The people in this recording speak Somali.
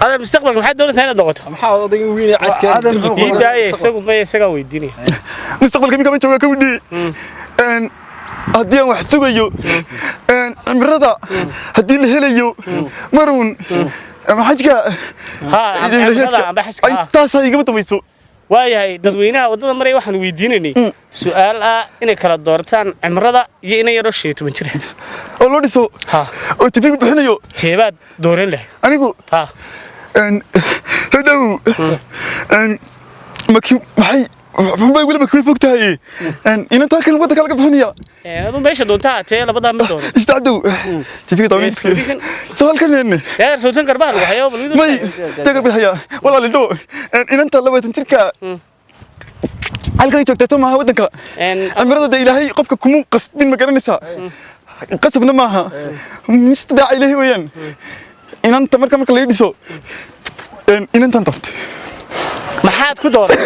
هذا المستقبل محد دولة ثانية ضغطها محاول أضيق وين عاد يدا يسقى ويديني مستقبل كم كمان شو كودي أن هدي أنا وحسويه أن عمرضة هدي اللي هليو مرون ما حاجة ها بحس أي تاس هاي قبل تبيسو waayahay dadweynaha wadada maray waxaan weydiinanay su'aal ah inay kala doortaan cimrada iyo inay yaro 15 jir oo loo dhiso ha oo tifigu bixinayo teebaad dooran leh anigu ha hadhow maxay maxay weli ma ku fogtahay inta kan wada kala bixinaya adu meesha doontaa tee labada mid doon istacdow tifigu tawin su'aal kan leena yaa sootan karbaan waxyaabo balwida may tagar bixaya wala lido inta labatan jirka halkan joogto ma wadanka amrada ilaahay qofka kuma qasbin ma garanaysa qasabna maaha mustadac ilaahay weeyaan inanta marka la dhiso inantan taft maxaad ku dooran